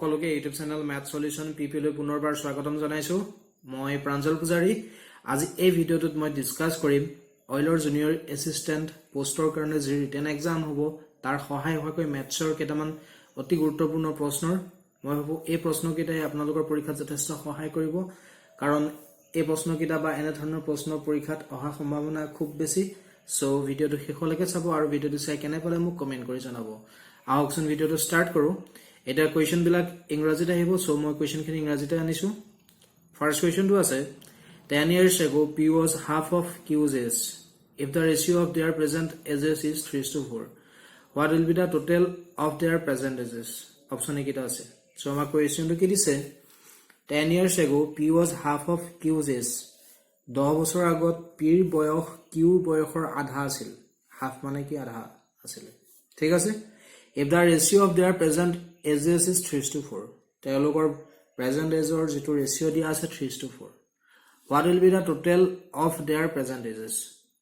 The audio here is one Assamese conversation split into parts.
সকলোকে ইউটিউব চেনেল ম্যাথ সলিউশন পিপি লৈ পুনৰবাৰ স্বাগতম জনাইছো মই প্ৰাঞ্জল পূজাৰী আজি এই ভিডিওটোত মই ডিসকাস কৰিম অইলৰ জুনিয়ৰ এসিস্ট্যান্ট পোষ্টৰ কাৰণে যি ৰিটেন এক্সাম হ'ব তাৰ সহায় হোৱাকৈ ম্যাথছৰ কেইটামান অতি গুৰুত্বপূৰ্ণ প্ৰশ্নৰ মই ভাবো এই প্ৰশ্নকেইটাই আপোনালোকৰ পৰীক্ষাত যথেষ্ট সহায় কৰিব কাৰণ এই প্ৰশ্নকেইটা বা এনে ধৰণৰ প্ৰশ্ন পৰীক্ষাত অহা সম্ভাৱনা খুব বেছি সো ভিডিওটো শেষলৈকে চাব আৰু ভিডিওটো চাই কেনে পালে মোক কমেন্ট কৰি জনাব আহকচোন ভিডিওটো স্টাৰ্ট কৰো এটা কোৱেশ্চন বিলাক ইংৰাজীত আহিব সো মই কোৱেশ্চন খিনি ইংৰাজীতে আনিছো ফাৰ্স্ট কোৱেশ্চনটো আছে 10 years ago P was half of Q's age. If the ratio of their present ages is 3:4, what will be the total of their present ages? Option A kita ase. So our question to ki dise 10 years ago P was half of Q's age. 10 বছৰ আগত P ৰ বয়স Q বয়সৰ আধা আছিল half মানে কি আধা আছিল ঠিক আছে if the ratio of their present ages is 3:4 তেওঁলোকৰ present age or যেটো ratio দিয়া আছে 3:4 what will be the total of their present ages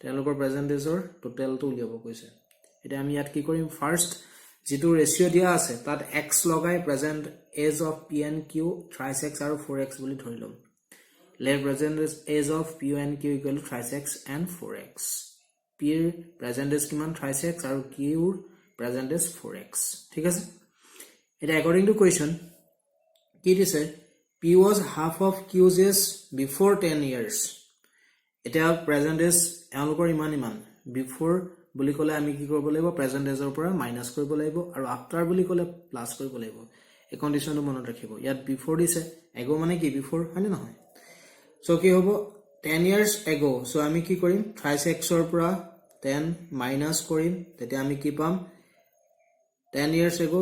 তেওঁলোকৰ present age or total টো উলিয়াব কৈছে এটা আমি ইয়াত কি কৰিম ফাৰ্স্ট যেটো ratio দিয়া আছে তাত x লগাই present age of p and q thrice x আৰু 4x বুলি ধৰি লম let present age of p and q equal to thrice x and 4x p ৰ present age কিমান thrice x আৰু q ৰ present age 4x ঠিক আছে এটা according to question কি দিছে P was half of Q's age before 10 years. এটা present age এওঁলোকৰ ইমান before বুলি ক'লে আমি কি কৰিব লাগিব present age ৰ পৰা মাইনাস কৰিব লাগিব আৰু after বুলি ক'লে প্লাস কৰিব লাগিব এই কন্ডিশনটো মনত ৰাখিব ইয়াত before দিছে ago মানে কি before হয়নে নহয় সো কি হ'ব 10 years ago সো আমি কি কৰিম thrice x ৰ পৰা 10 মাইনাস কৰিম তেতিয়া আমি কি পাম 10 years ago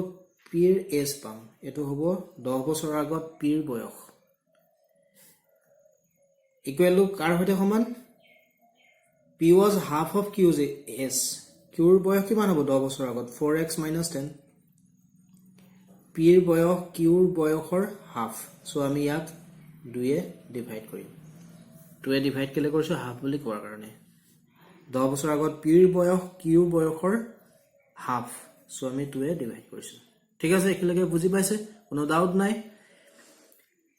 P ৰ age পাম এটো হ'ব 10 বছৰ আগত P ৰ বয়স ইকুৱেল টু কাৰ হৈতে সমান P was half of Q's age Q ৰ বয়স কিমান হ'ব 10 বছৰ আগত 4x - 10 P ৰ বয়স Q ৰ বয়সৰ হাফ সো আমি ইয়াক 2 এ ডিভাইড কৰিম 2 এ ডিভাইড কেলে কৰিছো হাফ বুলি কোৱাৰ কাৰণে 10 বছৰ আগত P ৰ বয়স Q ৰ বয়সৰ হাফ সো আমি 2 এ ডিভাইড কৰিছো ঠিক আছে একেলগে বুজি পাইছে কোনো ডাউট নাই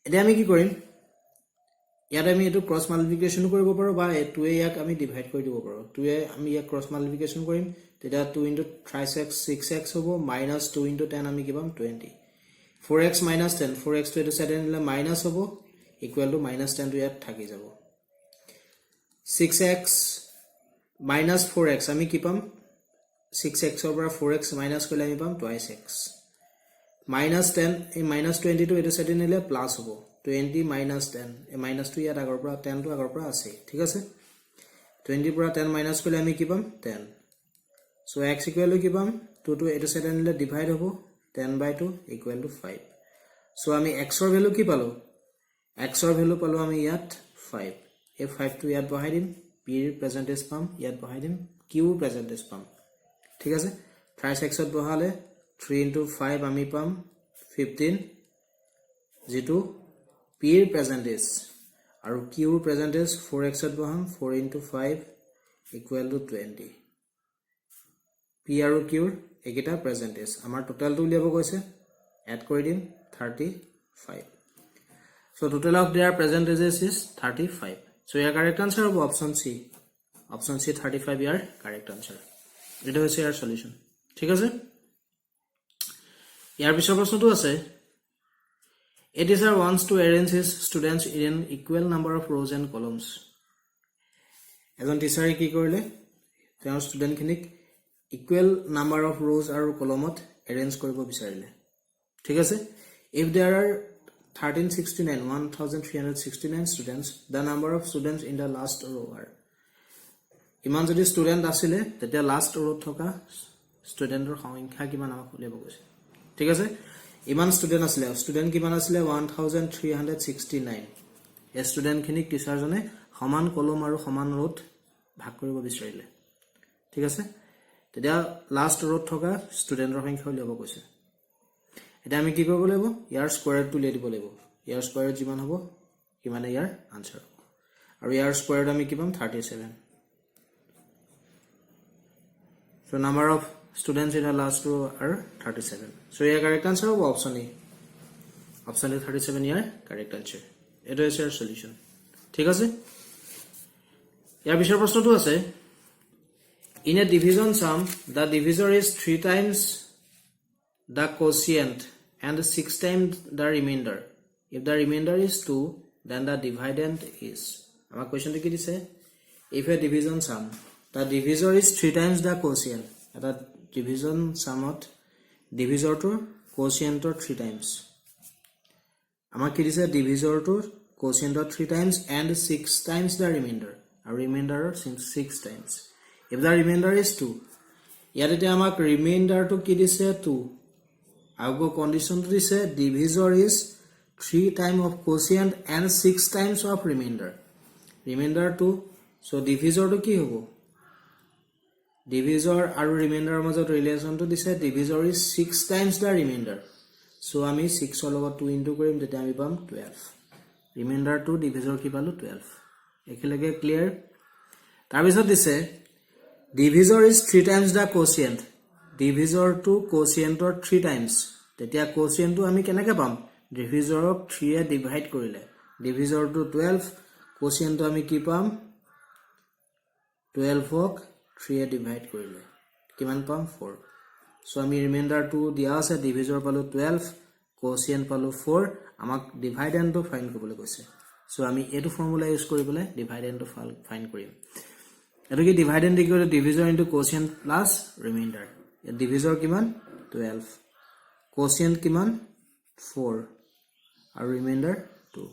এতিয়া আমি কি কৰিম ইয়াত আমি এটো ক্ৰস মাল্টিপ্লিকেশন কৰিব পাৰো বা এটোৱে ইয়াক আমি ডিভাইড কৰি দিব পাৰো 2 এ আমি ইয়াক ক্ৰস মাল্টিপ্লিকেশন কৰিম তেতিয়া 2 * thrice x 6x হ'ব minus 2 * 10 আমি কি পাম 20 4x - 10 4x to এটো সাইডে নিলে মাইনাস হ'ব ইকুৱেল টু -10 টো ইয়াত থাকি যাব 6x minus 4x আমি কি পাম 6x ৰ পৰা 4x মাইনাস কৰিলে আমি পাম twice x minus 10 এই minus 20 টো এটো সাইডে নিলে প্লাস হ'ব 20 minus 10 এই minus টো ইয়াত আগৰ পৰা 10 টো আগৰ পৰা আছে ঠিক আছে 20 পৰা 10 মাইনাস কৰিলে আমি কি পাম 10 সো x ইকুৱেল টু কি পাম 2 টো এটো সাইডে নিলে ডিভাইড হ'ব 10/2 ইকুৱেল টু 5 সো আমি x ৰ ভ্যালু কি পালো x ৰ ভ্যালু পালো আমি ইয়াত 5 এই 5 টো ইয়াত বহাই দিম p ৰ প্ৰেজেন্টেজ পাম ইয়াত বহাই দিম q ৰ প্ৰেজেন্টেজ পাম ঠিক আছে thrice x ত বহালে 3 * 5 আমি পাম 15 যেটো p ৰ প্ৰেজেন্টেজ আৰু q ৰ প্ৰেজেন্টেজ 4x ত বহাম 4 * 5 ইকুৱেল টু 20 p আৰু q ৰ একেটা প্ৰেজেন্টেজ আমাৰ টোটালটো উলিয়াব কৈছে এড কৰি দিম 35 so total of their present ages is 35 so your correct answer হ'ব option c 35 ইয়াৰ correct answer এটা হৈছে ইয়াৰ সলিউশন ঠিক আছে ইয়াৰ পিছৰ প্ৰশ্নটো আছে A teacher wants to arrange his students in an equal number of rows and columns এজন টিচাৰে কি কৰিলে তেওঁৰ ষ্টুডেন্ট খিনিক ইকুৱেল নাম্বাৰ অফ rows আৰু কলমত arrange কৰিব বিচাৰিলে ঠিক আছে if there are 1369 students the number of students in the last row are ইমান যদি ষ্টুডেন্ট আছিল তেতিয়া লাষ্ট ৰোত থকা ষ্টুডেন্টৰ সংখ্যা কিমান আমাক উলিয়াব গৈছে ঠিক আছে ইমান ষ্টুডেন্ট আছিল ষ্টুডেন্ট কিমান আছিল 1369 এই ষ্টুডেন্ট খিনিক টিচাৰ জনে সমান কলম আৰু সমান ৰোত ভাগ কৰিব বিচাৰিলে ঠিক আছে তেতিয়া লাষ্ট ৰোত থকা ষ্টুডেন্টৰ সংখ্যা উলিয়াব কৈছে এটা আমি কি কৰিব লাগিব ইয়াৰ স্কয়াৰটো উলিয়াই দিব লাগিব ইয়াৰ স্কয়াৰ যিমান হ'ব কিমানে ইয়াৰ আনসাৰ আৰু ইয়াৰ স্কয়াৰ আমি কি পাম 37 so number of students in the last row are 37 so your correct answer is option A option A 37 year correct answer এটো হৈছে ইয়াৰ সলিউশন ঠিক আছে ইয়াৰ পিছৰ প্ৰশ্নটো আছে in a division sum the divisor is 3 times the quotient and 6 times the remainder if the remainder is 2 then the dividend is our question to ki dise if a division sum the divisor is 3 times the quotient the division sum of divisor to quotient to 3 times our ki dise divisor to quotient to 3 times and 6 times the remainder a remainder 6 times if the remainder is 2 yate amak remainder to ki dise 2 ago condition to dise divisor is 3 times of quotient and 6 times of remainder 2 so divisor to ki hobo divisor aru remainder majot relation to dise divisor is 6 times the remainder so ami 6 or 2 into korim tete ami pam 12 remainder to divisor ki palu 12 ekhilege clear tar bisot dise divisor is 3 times the quotient divisor to quotient or 3 times tetia quotient to ami kenake pam divisor of 3 e divide korile divisor to 12 quotient to ami ki pam 12 ok 3 e divide korile kiman pam 4 so ami remainder to dia ase divisor palu 12 quotient palu 4 amak dividend to find koribole koise so ami etu formula use koribole dividend to find korim etu ki dividend equal to divisor into quotient plus remainder divisor kiman 12 quotient kiman 4 और remainder 2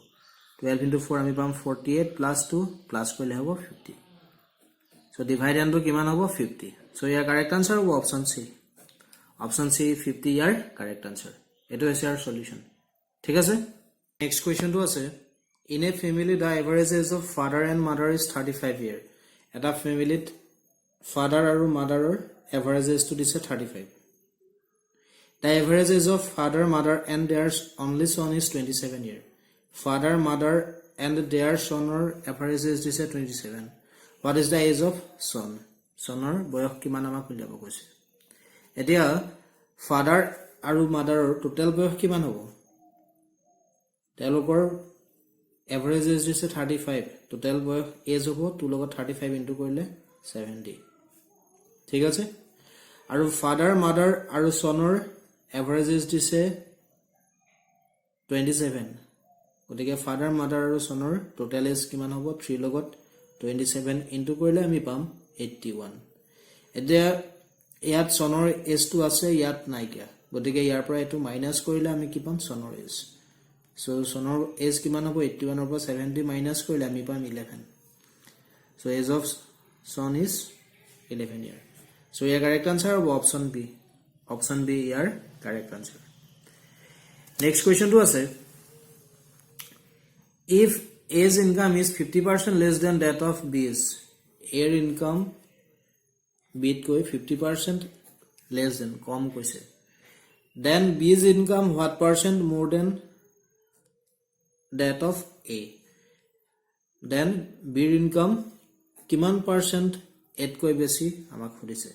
12 into 4 আমি পাম 48 plus 2 plus কইলে হ'ব 50 so dividend to কিমান হ'ব 50 so ইয়াৰ correct answer হ'ব option C 50 ইয়াৰ correct answer এটো হৈছে our solution ঠিক আছে next question to আছে in a family the average age of father and mother is 35 year এটা ফ্যামিলিত father আৰু motherৰ average age to দিছে 35 the average age of father mother and their only son is 27 year father mother and their sonor average age is 27 what is the age of son sonor boyok kiman ama kuliabo koise etia father aru mother total boyok kiman hobo telokor average age is 35 total boyok age hobo tu logot 35 into korile 70 ঠিক আছে আৰু father mother আৰু sonor average age dise 27 গতিকে father mother আৰু sonor total age কিমান হ'ব 3 লগত 27 into কৰিলে আমি পাম 81 এতিয়া ইয়াত sonor age টো আছে ইয়াত নাই কিয়া গতিকে ইয়াৰ পৰা এটো মাইনাস কৰিলে আমি কি পাম sonor age so sonor age কিমান হ'ব 81 ৰ পৰা 70 মাইনাস কৰিলে আমি পাম 11 so age of son is 11 year so your correct answer হ'ব option B year correct answer next question to আছে if A's income is 50% less than that of B's A's income B koi 50% less than kom koise then B's income what percent more than that of A then B's income kiman percent et koi beshi amak khudise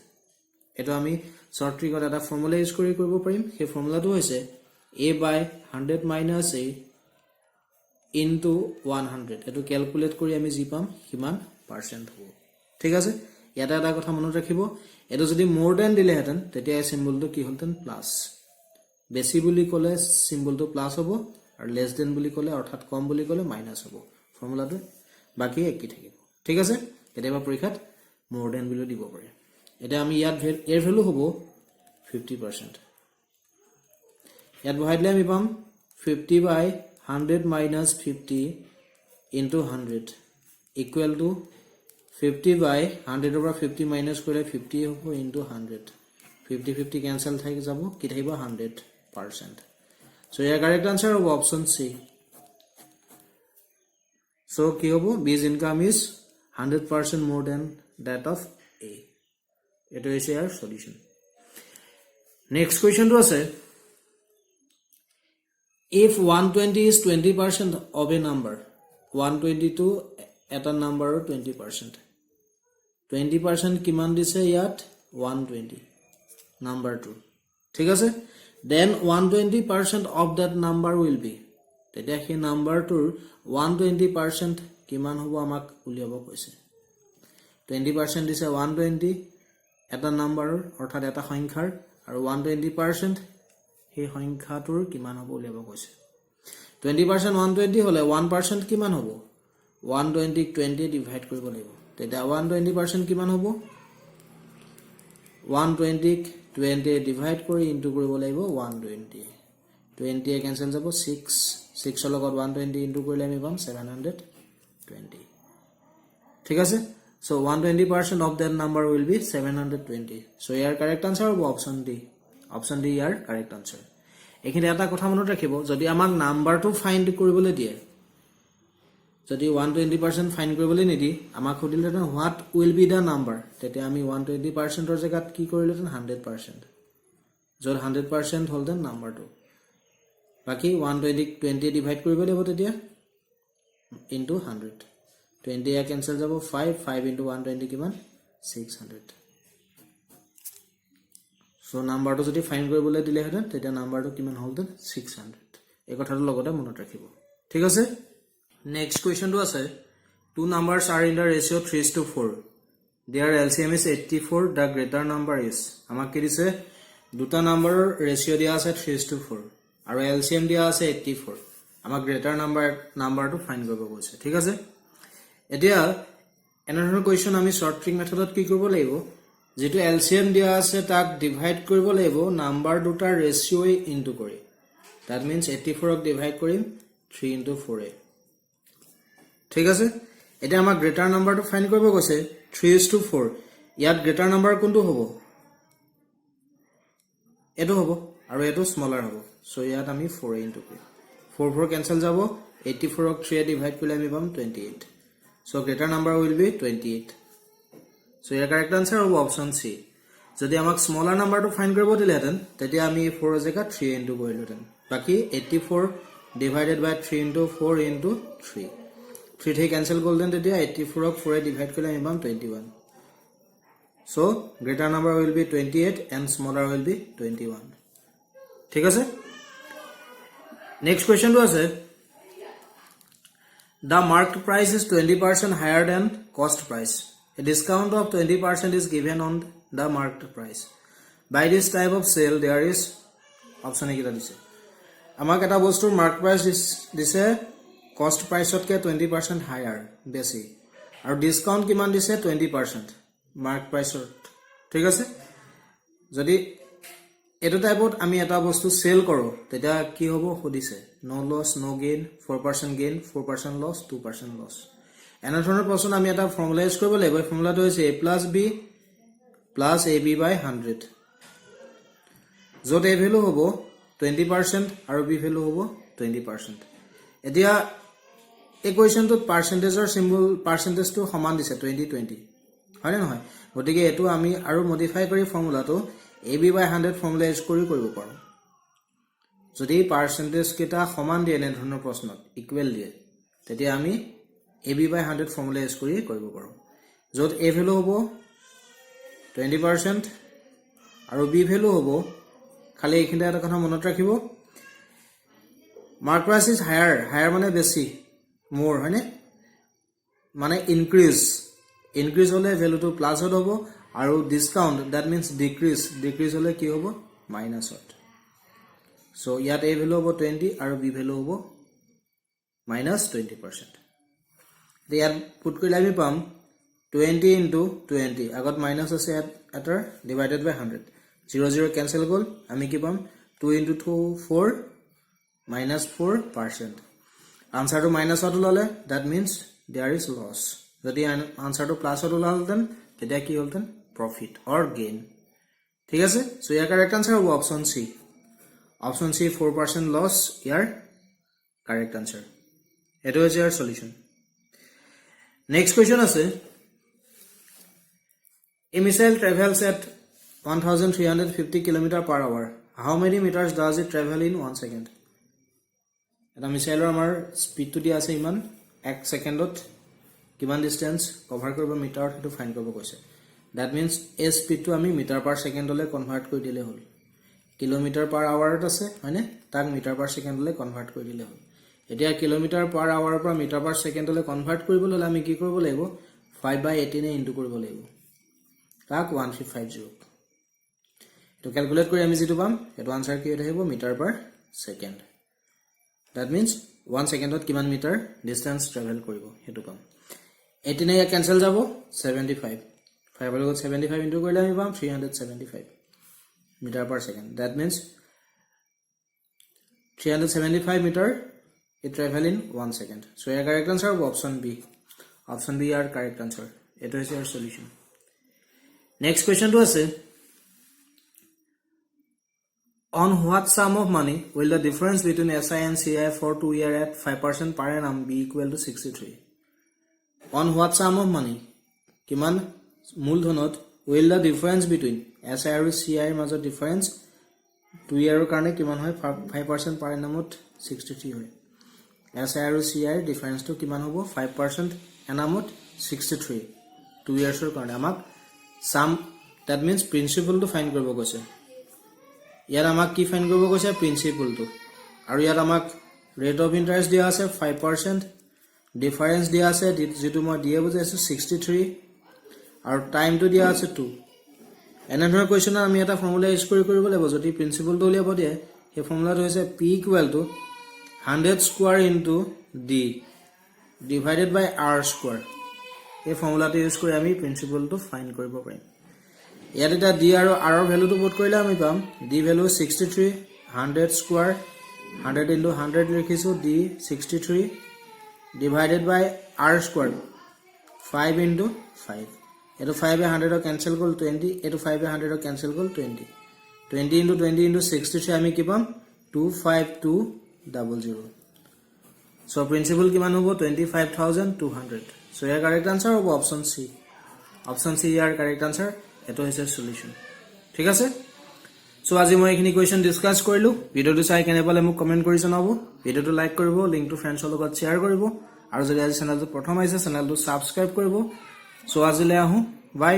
eto ami short trick eta formula use kori koribo parim he formula to hoise A by 100 minus A into 100 eto calculate kori ami ji pam kiman percent hobo ঠিক আছে ইয়াটা এটা কথা মনত ৰাখিব এটো যদি more than দিলে হেতেন তেতিয়া সিম্বল to কি হলতেন প্লাস বেছি বুলি কলে সিম্বল to প্লাস হ'ব আৰু less than বুলি কলে অৰ্থাৎ কম বুলি কলে মাইনাস হ'ব ফৰ্মুলাটো বাকি একই থাকিব ঠিক আছে এটাবা পৰীক্ষাত more than বুলি দিব পাৰে এটা আমি ইয়াত এর ভ্যালু হবো 50% ইয়াত বহাই দিলে আমি পাম 50 by 100 minus 50 into 100 equal to 50 by 100 over 50 minus করে 50 হবো into 100 50 50 cancel থাকি যাব কি থাকিব 100% so ইয়াৰ correct answer হ'ব option C so কি হবো B's income is 100% more than that of A eto is our solution next question to আছে if 120 is 20% of a number 122 এটা number 20% 20% কিমান দিছে ইয়াত 120 number 2 ঠিক আছে then 120% of that number will be তেতিয়া সেই নাম্বাৰটোৰ 120% কিমান হ'ব আমাক উলিয়াব কৈছে 20% দিছে 120 এটা নাম্বাৰৰ অৰ্থাৎ এটা সংখ্যাৰ আৰু 120% সেই সংখ্যাটোৰ কিমান হ'ব উলিয়াব কৈছে 20% 120 হলে 1% কিমান হ'ব 120 ক 20 ডিভাইড কৰিব লাগিব তেতিয়া 120% কিমান হ'ব 120 ক 20 ডিভাইড কৰি ইনটু কৰিব লাগিব 120 20 এ কেনসেল যাব 6 6 লগত 120 ইনটু কৰিলে আমি পাম 720 ঠিক আছে so 120% of that number will be 720 so year correct answer হ'ব অপশন ডি ইয়াৰ কাৰেক্ট আনসাৰ এখানে এটা কথা মনত ৰাখিব যদি আমাক নাম্বাৰটো ফাইন্ড কৰিবলৈ দিয়ে যদি 120% ফাইন্ড কৰিবলৈ নিদি আমাক খুদিলে what will be the number তেতিয়া আমি 120% ৰ জায়গাত কি কৰিলেন 100% যত 100% হ'ল দেন নাম্বাৰটো বাকি 120 ক 20 ডিভাইড কৰিব লাগিব তেতিয়া ইনটু 100 20 এ কেনসেল যাব 5 5 into 120 কিমান 600 সো নাম্বাৰটো যদি ফাইন্ড কৰিবলৈ দিলে হেতেন তেতিয়া নাম্বাৰটো কিমান হ'ল দেন 600 এই কথাটো লগতে মনত ৰাখিব ঠিক আছে নেক্সট কোৱেশ্চনটো আছে two numbers are in the ratio 3:4 their LCM is 84 the greater number is আমাক কি দিছে দুটা নাম্বাৰৰ ৰেশিও দিয়া আছে 3:4 আৰু LCM দিয়া আছে 84 আমাক গ্ৰেটাৰ নাম্বাৰটো ফাইন্ড কৰিব কৈছে ঠিক আছে এতিয়া এনেধৰণৰ কোৱেশ্চন আমি শৰ্ট ট্ৰিক মেথডত কি কৰিব লাগিব যেটো LCM দিয়া আছে তাক ডিভাইড কৰিব লাগিব নাম্বাৰ দুটাৰ ৰেশিও ইনটু কৰি that means 84 ক ডিভাইড কৰিম 3 into 4 ঠিক আছে এটা আমাক গ্ৰেটাৰ নাম্বাৰটো ফাইন্ড কৰিব কৈছে 3:4 ইয়াত গ্ৰেটাৰ নাম্বাৰ কোনটো হ'ব এটো হ'ব আৰু এটো স্মলাৰ হ'ব সো ইয়াত আমি 4 ইনটু কৰিম 4 4 কেনসেল যাব 84 ক 3 এ ডিভাইড কৰিলে আমি পাম 28 so greater number will be 28 so your correct answer will be option C যদি আমাক smaller number to find কৰিব দিলেহেতেন তেতিয়া আমি 4 জায়গা 3 into কৰিলোহেতেন বাকি 84 divided by 3 into 4 into 3 3 থেকে cancel করলেন তেতিয়া 84 ক 4 এ ডিভাইড কৰিলে আমি পাম 21 so greater number will be 28 and smaller will be 21 ঠিক আছে next question to আছে the marked price is 20% higher than cost price. A discount of 20% is given on the marked price. By this type of sale, there is option ekita dise. Amak eta bostur marked price dise cost price otke 20% higher besi. Aru discount kiman dise 20% marked price ot. Thik ase? Jodi eto type ot ami eta bostu sell koro teta ki hobo hodise no loss no gain 4% gain 4% loss 2% loss এনে ধৰণৰ প্ৰশ্ন আমি এটা ফৰ্মুলা ইউজ কৰিব লাগিব এই ফৰ্মুলাটো হৈছে a + b + ab / 100 যত a ভ্যালু হ'ব 20% আৰু b ভ্যালু হ'ব 20% এতিয়া এই কোৱেশ্চনটোত পাৰ্চেন্টেজৰ সিম্বল পাৰ্চেন্টেজটো সমান দিছে 20 হয় নে নহয় গতিকে এটো আমি আৰু মডিফাই কৰি ফৰ্মুলাটো ab / 100 ফৰ্মুলা ইউজ কৰি কৰিব পাৰো যদি পাৰ্সেন্টেজ কেটা সমান দিয়ে এনে ধৰণৰ প্ৰশ্নত ইকুৱেল দিয়ে তেতিয়া আমি ab / 100 ফৰ্মুলা ইউজ কৰি কৰিব পাৰো যত a ভ্যালু হ'ব 20% আৰু b ভ্যালু হ'ব খালি এইখিনিতে এটা কথা মনত ৰাখিব মাৰ্ক প্ৰাইস ইজ হায়াৰ মানে বেছি মোৰ হয়নে মানে ইনক্ৰিজ হলে ভ্যালুটো প্লাস হ'ব আৰু ডিসকাউন্ট that means decrease হলে কি হ'ব মাইনাস হত so ইয়াত a ভ্যালু হ'ব 20 আৰু b ভ্যালু হ'ব -20% ইয়াত পুট কৰিলে আমি পাম 20 into 20 আগত মাইনাস আছে এটাৰ ডিভাইডেড বাই 100 0 0 ক্যান্সেল গল আমি কি পাম 2 into 2 4 -4% আনসাৰটো মাইনাস হত ললে that means there is loss যদি আনসাৰটো প্লাস হত ললতেন তেতিয়া কি হলতেন profit or gain ঠিক আছে সো ইয়াৰ কাৰেক্ট আনসাৰ হ'ব অপশন সি অপশন সি 4% loss ইয়াৰ কাৰেক্ট আনসাৰ এটো হৈছে ইয়াৰ সলিউশন নেক্সট কোৱেশ্চন আছে A missile travels at 1350 km per hour. How many meters does it travel in 1 second? এটা মিসাইলৰ আমাৰ স্পিডটো দিয়া আছে ইমান 1 সেকেন্ডত কিমান ডিসটেন্স কভাৰ কৰিব মিটাৰত হেতু ফাইন্ড কৰিব কৈছে that means a speed to আমি মিটাৰ পাৰ সেকেন্ডলৈ কনভাৰ্ট কৰি দিলে হল কিলোমিটাৰ পাৰ আৱাৰত আছে হয়নে তাক মিটাৰ পাৰ সেকেন্ডলৈ কনভাৰ্ট কৰি দিলে হ'ল এতিয়া কিলোমিটাৰ পাৰ আৱাৰৰ পৰা মিটাৰ পাৰ সেকেন্ডলৈ কনভাৰ্ট কৰিবলৈ হলে আমি কি কৰিব লাগিব 5/18 এ ইনটু কৰিব লাগিব কাক 1350 তো ক্যালকুলেট কৰি আমি যেটো পাম এটো আনসাৰ কি আহিব metre per second that means 1 সেকেন্ডত কিমান মিটাৰ ডিসটেন্স ট্ৰেভেল কৰিব হেতু পাম 18 এ ক্যান্সেল যাব 75 5 লগত 75 ইনটু কৰিলে আমি পাম 375 meter per second that means 375 meter it travel in 1 second so your correct answer is option B are correct answer it is your solution next question to us on what sum of money will the difference between SI and CI for 2 year at 5% per annum be equal to 63 on what sum of money kiman মূলধনত will the difference between SI আৰু CI মাজৰ difference 2 year কাৰণে কিমান হয় 5% per annum 63 হয় SI আৰু CI difference to কিমান হ'ব 5% annum 63 2 years কাৰণে আমাক sum that means principal to find কৰিব কৈছে ইয়াৰ আমাক কি ফাইন্ড কৰিব কৈছে প্ৰিন্সিপল টো আৰু ইয়াৰ আমাক ৰেট অফ ইন্টাৰেষ্ট দিয়া আছে 5% ডিফাৰেন্স দিয়া আছে যেটো মই দিয়া বুজাইছো 63 আৰু টাইম টো দিয়া আছে 2 এনেধৰণৰ কোৱেশ্চন আমি এটা ফৰ্মুলা ইউজ কৰিব লাগিব যদি প্ৰিন্সিপল টো উলিয়াব দিয়ে এই ফৰ্মুলাটো হৈছে p = 100 square into d divided by r square এই ফৰ্মুলাটো ইউজ কৰি আমি প্ৰিন্সিপল টো ফাইন্ড কৰিব পাৰিম ইয়াত এটা d আৰু r ৰ ভ্যালুটো পুট কৰিলে আমি পাম d ভ্যালু 63 100 স্কয়াৰ 100 ইনটু 100 লিখিছো d 63 divided by r square 5 into 5 এটো 5 এ 100 ক্যান্সেল গল 20 এটো 5 এ 100 ক্যান্সেল গল 20 20 ইনটু 20 ইনটু 63 আমি কি পাম 25200 সো প্রিন্সিপল কিমান হ'ব 25200 সো ইয়াৰ কাৰেক্ট আনসাৰ হ'ব অপশন সি ইয়াৰ কাৰেক্ট আনসাৰ এটো হৈছে সলিউশন ঠিক আছে সো আজি মই এখিনি কোৱেশ্চন ডিসকাস কৰিলো ভিডিওটো চাই কেনে পালে মোক কমেন্ট কৰি জনাব ভিডিওটো লাইক কৰিব লিংকটো ফ্ৰেণ্ডছৰ লগত শেয়াৰ কৰিব আৰু যদি আজি চেনেলটো প্ৰথম আহিছে চেনেলটো সাবস্ক্ৰাইব কৰিব সো আজিলৈ আহো বাই